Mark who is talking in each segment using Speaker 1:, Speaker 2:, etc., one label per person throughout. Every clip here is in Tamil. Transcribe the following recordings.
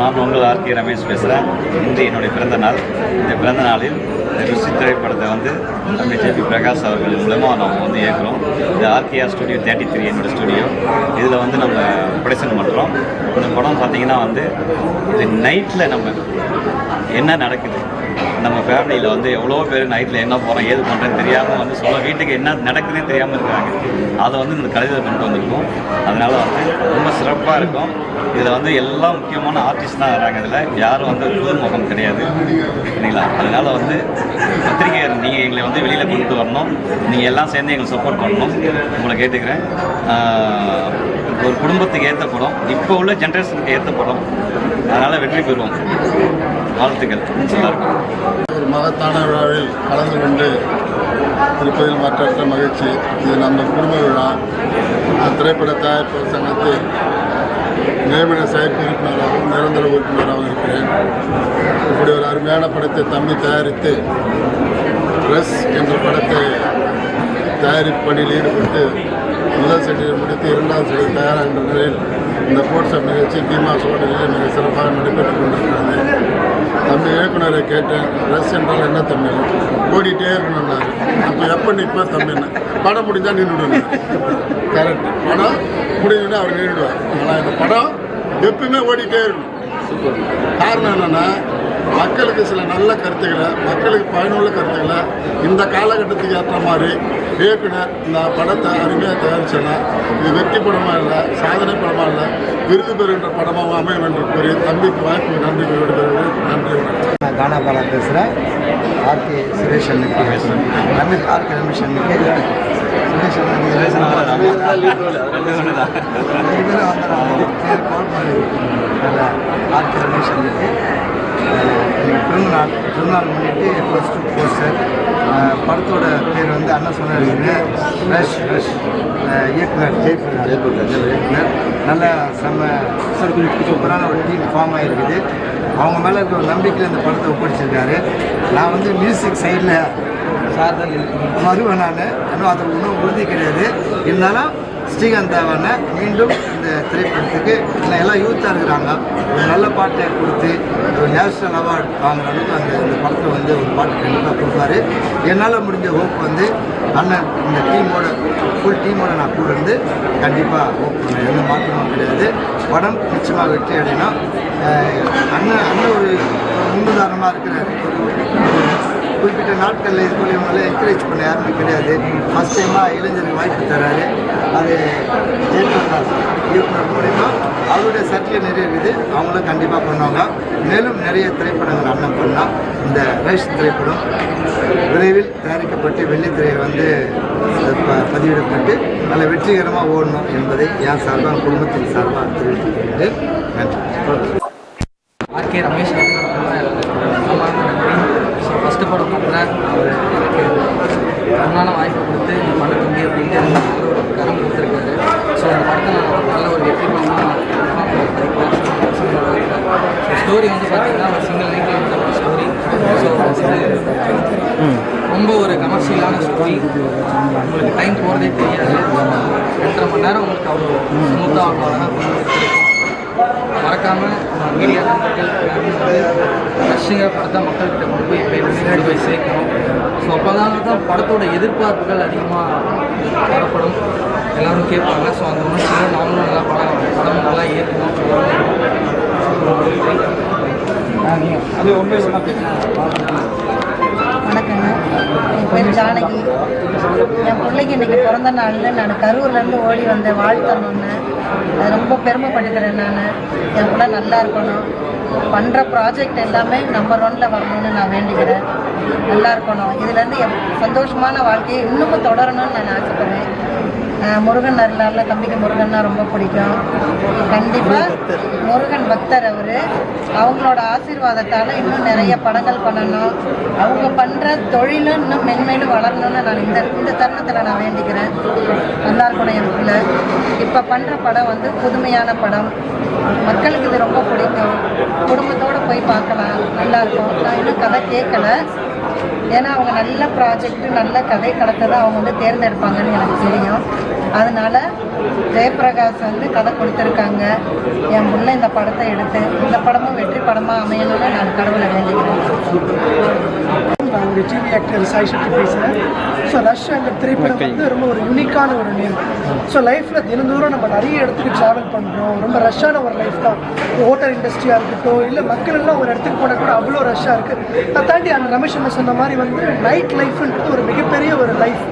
Speaker 1: நான் உங்கள் ஆர்கே ரமேஷ் பேசுகிறேன். இன்று என்னுடைய பிறந்த நாள். இந்த பிறந்த நாளில் இந்த ருசி திரைப்படத்தை வந்து நம்ம ஜேபி பிரகாஷ் அவர்கள் மூலமாக நம்ம வந்து இயக்குறோம். இது ஆர்கேஆர் ஸ்டுடியோ 33 என்னோடய ஸ்டுடியோ. இதில் வந்து நம்ம ப்ரொடக்ஷன் பண்ணுறோம். இந்த படம் பார்த்திங்கன்னா வந்து இது நைட்டில் நம்ம என்ன நடக்குது, நம்ம ஃபேமிலியில் வந்து எவ்வளோ பேர் நைட்டில் என்ன போகிறோம் ஏது பண்ணுறேன்னு தெரியாமல் வந்து வீட்டுக்கு என்ன நடக்குதுன்னு தெரியாமல் இருக்கிறாங்க. அதை வந்து இந்த கலையில் கொண்டு வந்திருக்கோம். அதனால் வந்து ரொம்ப சிறப்பாக இருக்கும். இதில் வந்து எல்லா முக்கியமான ஆர்டிஸ்ட் தான் வராங்க. இதில் யாரும் வந்து புது முகம் கிடையாது சரிங்களா. அதனால் வந்து பத்திரிகை நீங்கள் எங்களை வந்து வெளியில் கொண்டு வரணும். நீங்கள் எல்லாம் சேர்ந்து எங்களுக்கு சப்போர்ட் பண்ணணும். உங்களை கேட்டுக்கிறேன். ஒரு குடும்பத்துக்கு ஏற்ற படம், இப்போ உள்ள ஜென்ரேஷனுக்கு ஏற்ற படம். அதனால் வெற்றி பெறுவோம். வாழ்த்துக்கள். நல்லாயிருக்கும்.
Speaker 2: ஒரு மகத்தான விழாவில் கலந்து கொண்டு இருப்பதில் மற்றற்ற மகிழ்ச்சி. இது நம்ம குடும்ப விழா. திரைப்பட தயாரிப்பு சங்கத்தில் நியமன செயற்பு உறுப்பினராகவும் நிரந்தர உறுப்பினராகவும் இருக்கிறேன். இப்படி ஒரு அருமையான படத்தை தம்பி தயாரித்து ப்ரெஸ் என்ற படத்தை தயாரிப்பு பணியில் ஈடுபட்டு முதல் செடியை முடித்து இரண்டாவது செடி தயாராகின்ற நிலையில் இந்த போட்ஸ்அப் நிகழ்ச்சி தீமா சோழனில் மிக சிறப்பாக நடைபெற்றுக் கொண்டிருக்கிறது. தம்பி இயக்குனரை கேட்டேன், ப்ரெஸ் என்றால் என்ன தமிழ், ஓடிட்டே இருக்கணும்னாரு. அப்போ எப்போ நிற்பா தம்பின்னு, படம் முடிஞ்சால் நின்றுடுவார். கரெக்ட், படம் முடிஞ்சுன்னா அவர் நின்றுடுவார். ஆனால் இந்த படம் எப்பவுமே ஓடிட்டே இருக்கணும். காரணம் என்னென்னா, மக்களுக்கு சில நல்ல கருத்துக்களை, மக்களுக்கு பயனுள்ள கருத்துக்களை இந்த காலகட்டத்துக்கு ஏற்ற மாதிரி இயக்குனர் இந்த படத்தை அருமையாக தயாரிச்சனா இது வெற்றி படமாக இல்லை, சாதனை படமாக இல்லை, விருது பெறுகின்ற படமாக அமையும் என்று கூறி தம்பிக்கு வாய்ப்பு நன்றி விடுகிறது. நன்றி.
Speaker 3: நான் கானாபாலா பேசுகிறேன். ஆர்கே சுரேஷ் அன்னைக்கு ரமேஷ் ஆர்கே ரமேஷ் அன்னைக்கு சுரேஷ் ஆர்கே ரமேஷ் அன்னைக்கு பிறந்தநாள் முன்னிட்டு ஃபர்ஸ்ட் போஸ்டர். படத்தோட பேர் வந்து அண்ணன் சொன்னாருங்க ரஷ் இயக்குனர் இயக்குனர். நல்ல சூப்பரான ஒரு டீம் ஃபார்ம் ஆகிருக்குது. அவங்க மேலே இருக்க ஒரு நம்பிக்கையில் இந்த படத்தை ஒப்படைச்சிருக்காரு. நான் வந்து மியூசிக் சைடில் சார்தான் வருவேன். நான் இன்னும் அதில் ஒன்றும் உறுதி கிடையாது. இருந்தாலும் ஸ்ரீகாந்த் தேவான மீண்டும் இந்த திரைப்படத்துக்கு எல்லாம் யூத்தாக இருக்கிறாங்க. ஒரு நல்ல பாட்டை கொடுத்து ஒரு நேஷ்னல் அவார்டு வாங்குற அளவுக்கு இந்த படத்தை வந்து ஒரு பாட்டு கண்டிப்பாக கொடுப்பாரு. என்னால் முடிஞ்ச ஹோப் வந்து அண்ணன் இந்த டீமோட ஃபுல் டீமோட நான் கூட இருந்து கண்டிப்பாக ஹோப் பண்ணேன். எந்த மாற்றமும் கிடையாது. படம் நிச்சயமாக வெற்றி அடையணும். அண்ணன் ஒரு முன்னுதாரணமாக இருக்கிறார். குறிப்பிட்ட நாட்களில் இது போல இவங்களாம் என்கரேஜ் பண்ண யாருமே கிடையாது. ஃபஸ்ட் டைமாக இளைஞருக்கு வாய்ப்பு தர்றாரு. அது இயக்குனர் மூலிமா அவருடைய சர்க்கிள் நிறைய இருக்குது. அவங்களும் கண்டிப்பாக பண்ணுவாங்க. மேலும் நிறைய திரைப்படங்கள் அண்ணன் பண்ணால் இந்த ரேஷ் திரைப்படம் விரைவில் தயாரிக்கப்பட்டு வெள்ளித்திரையை வந்து பதிவிடப்பட்டு நல்ல வெற்றிகரமாக ஓடணும் என்பதை என் சார்பாக குடும்பத்தின் சார்பாக தெரிவித்துக் நன்றி.
Speaker 4: ஆர்கே ரமேஷ் ஃபஸ்ட்டு படம் பண்ணுறேன். அவர் எனக்கு பொண்ணான வாய்ப்பு கொடுத்து இந்த படம் தம்பி அப்படின்ட்டு நல்ல ஒரு கரம் கொடுத்துருக்காரு. ஸோ அந்த படத்தை நான் நல்ல ஒரு வெற்றி பண்ணணும். ஸோ ஸ்டோரி வந்து பார்த்திங்கன்னா ஒரு சிங்கிள் நைட்டில் இருந்த ஒரு ஸ்டோரி. ஸோ ரொம்ப ஒரு கமர்ஷியலான ஸ்டோரி. உங்களுக்கு டைம் போகிறதே தெரியாது. 2.5 மணி நேரம் உங்களுக்கு அவ்வளோ ஸ்மூத்தாக அவ்வளோ அழகாக கொண்டு மறக்காமல் மீடியா நண்பர்கள் வந்து ரஷ்யங்கிற படத்தை மக்கள்கிட்ட கொண்டு போய் சேர்க்கணும். ஸோ அப்போ தான் படத்தோட எதிர்பார்ப்புகள் அதிகமாக வரப்படும். எல்லோரும் கேட்பாங்க. ஸோ அந்த உணர்ச்சியில் நாமளும் நல்லா படம் நல்லா ஏற்கணும். அது ஒன்றே
Speaker 5: வணக்கங்க. என் பேர் ஜானகி. என் பிள்ளைக்கு இன்றைக்கி பிறந்த நாளில் நான் கரூர்லேருந்து ஓடி வந்தேன் வாழ்த்தணுன்னு. அது ரொம்ப பெருமைப்பட்டுக்கிறேன். நான் என் பிள்ளை நல்லா இருக்கணும். பண்ணுற ப்ராஜெக்ட் எல்லாமே நம்பர் 1 வரணும்னு நான் வேண்டிக்கிறேன். நல்லா இருக்கணும். இதுலேருந்து சந்தோஷமான வாழ்க்கையை இன்னமும் தொடரணும்னு நான் ஆசைப்படுவேன். முருகன் அருளால் தம்பிக்கு முருகன்னா ரொம்ப பிடிக்கும். கண்டிப்பாக முருகன் பக்தர் அவர். அவங்களோட ஆசீர்வாதத்தால் இன்னும் நிறைய படங்கள் பண்ணணும். அவங்க பண்ணுற தொழிலும் இன்னும் மென்மேலும் வளரணும்னு நான் இந்த தருணத்தில் நான் வேண்டிக்கிறேன். நல்லா இருக்கணும் எனக்குள்ள. இப்போ பண்ணுற படம் வந்து புதுமையான படம். மக்களுக்கு இது ரொம்ப பிடிக்கும். குடும்பத்தோடு போய் பார்க்கலாம். நல்லாயிருக்கும். நான் இன்னும் கதை கேட்கல. ஏன்னா அவங்க நல்ல ப்ராஜெக்ட் நல்ல கதை களத்தை தான் அவங்க வந்து தேர்ந்தெடுப்பாங்கன்னு எனக்கு தெரியும். அதனால ஜெயபிரகாஷ் வந்து கதை கொடுத்துருக்காங்க. என் முள்ள இந்த படத்தை எடுத்து இந்த படமும் வெற்றி படமாக அமையணும்னு நான் கடவுளை வேண்டிக்கிறேன்.
Speaker 6: நான் உங்கள் டிவி ஆக்டர் சாய் சக்தி பேசுகிறேன். ஸோ ரஷ் என்ற திரைப்படம் வந்து ரொம்ப ஒரு யூனிக்கான ஒரு நேம். ஸோ லைஃப்பில் தினந்தோறும் நம்ம நிறைய இடத்துக்கு ட்ராவல் பண்ணுறோம். ரொம்ப ரஷ்ஷான ஒரு லைஃப் தான். ஹோட்டல் இண்டஸ்ட்ரியாக இருக்கட்டும், இல்லை மக்கள் எல்லாம் ஒரு இடத்துக்கு போனால் கூட அவ்வளோ ரஷ்ஷாக இருக்குது. அதை தாண்டி அந்த ரமேஷ் அண்ணா சொன்ன மாதிரி வந்து நைட் லைஃப்ன்றது ஒரு மிகப்பெரிய ஒரு லைஃப்.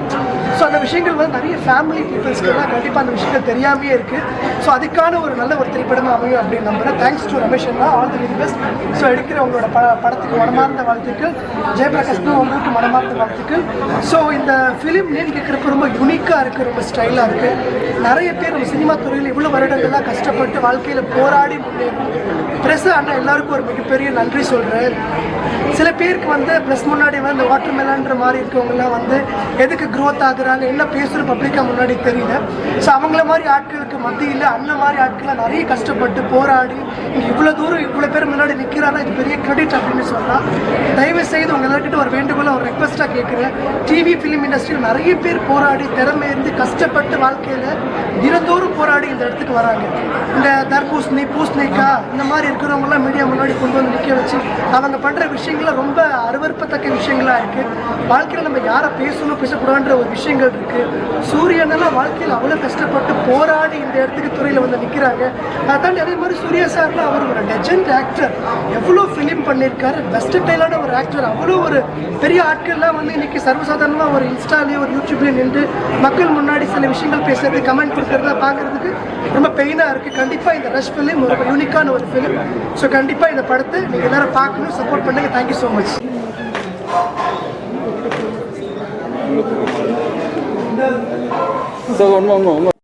Speaker 6: ஸோ அந்த விஷயங்கள் வந்து நிறைய ஃபேமிலி பீப்புள்ஸ்க்கெல்லாம் கண்டிப்பாக அந்த விஷயங்கள் தெரியாமையே இருக்குது. ஸோ அதுக்கான ஒரு நல்ல ஒரு திரைப்படமாக அமையும் அப்படின்னு நம்புகிறேன். Thanks to Ramesh Anna, all the very best. So எடுக்கிற உங்களோட படத்துக்கு மனமார்ந்த வாழ்த்துக்கள். ஜெயபிரகாஷ்க்கு உங்களுக்கு மனமார்ந்த வாழ்த்துக்கள். ஸோ இந்த ஃபிலிம் நேம் கேட்குறப்ப ரொம்ப யூனிக்காக இருக்குது, ரொம்ப ஸ்டைலாக இருக்குது. நிறைய பேர் நம்ம சினிமா துறையில் இவ்வளோ வருடங்கள்லாம் கஷ்டப்பட்டு வாழ்க்கையில் போராடி முன்னேறும் ப்ரெஸ் அண்ணா எல்லாருக்கும் ஒரு மிகப்பெரிய நன்றி சொல்கிறேன். சில பேருக்கு வந்து ப்ரெஸ் முன்னாடி வந்து வாட்டர் மெலான்ற மாதிரி இருக்கவங்கலாம் வந்து எதுக்கு க்ரோத் ஆகுறாங்க, என்ன பேசுகிற பப்ளிக்காக முன்னாடி தெரியல. ஸோ அவங்கள மாதிரி ஆட்களுக்கு மத்தியில் அண்ணன் மாதிரி ஆட்கள்லாம் நிறைய கஷ்டப்பட்டு போராடி இங்கே இவ்வளோ தூரம் இவ்வளோ பேர் முன்னாடி நிற்கிறாங்கன்னா இது பெரிய கிரெடிட் அப்படின்னு சொல்லலாம். தயவு செய்து உங்கள் எல்லாருக்கிட்ட ஒரு வேண்டுகோளை ஒரு ரெக்வஸ்ட்டாக கேட்குறேன். டிவி ஃபிலிம் இண்டஸ்ட்ரியில் நிறைய பேர் போராடி திறமை இருந்து கஷ்டப்பட்டு வாழ்க்கையில் தினந்தோறும் போராடி இந்த இடத்துக்கு வராங்க. இந்த தர்பூசணி பூசணிக்காய் இந்த மாதிரி இருக்கிறவங்களாம் மீடியா முன்னாடி கொண்டு வந்து நிற்க வச்சு அவங்க பண்ணுற விஷயங்கள்லாம் ரொம்ப அருவருப்பத்தக்க விஷயங்களாக இருக்குது. வாழ்க்கையில் நம்ம யாரை பேசணும் பேசக்கூடாதுன்ற ஒரு விஷயங்கள் இருக்குது. சூரியனெல்லாம் வாழ்க்கையில் அவ்வளோ கஷ்டப்பட்டு போராடி இந்த இடத்துக்கு துறையில் வந்து நிற்கிறாங்க. அதை தாண்டி அதே மாதிரி சூர்யா சார்லாம் அவர் ஒரு லெஜண்ட் ஆக்டர், எவ்வளோ ஃபிலிம் பண்ணியிருக்காரு, வெஸ்டர்டைலான ஒரு ஆக்டர். அவ்வளோ ஒரு பெரிய ஆட்கள்லாம் வந்து இன்றைக்கி சர்வசாதாரணமாக ஒரு இன்ஸ்டாலேயோ ஒரு யூடியூப்லேயும் நின்று மக்கள் முன்னாடி சில விஷயங்கள் பேசுறது கமெண்ட் கொடுக்குறத பார்க்குறதுக்கு ரொம்ப பெயினாக இருக்குது. கண்டிப்பாக இந்த ரஷ் ஃபிலிம் ஒரு யூனிக்கான ஒரு ஃபிலிம். ஸோ கண்டிப்பாக இந்த படத்தை நீங்கள் எல்லோரும் பார்க்கணும், சப்போர்ட் பண்ணுங்கள். Thank you so much.
Speaker 7: So one more.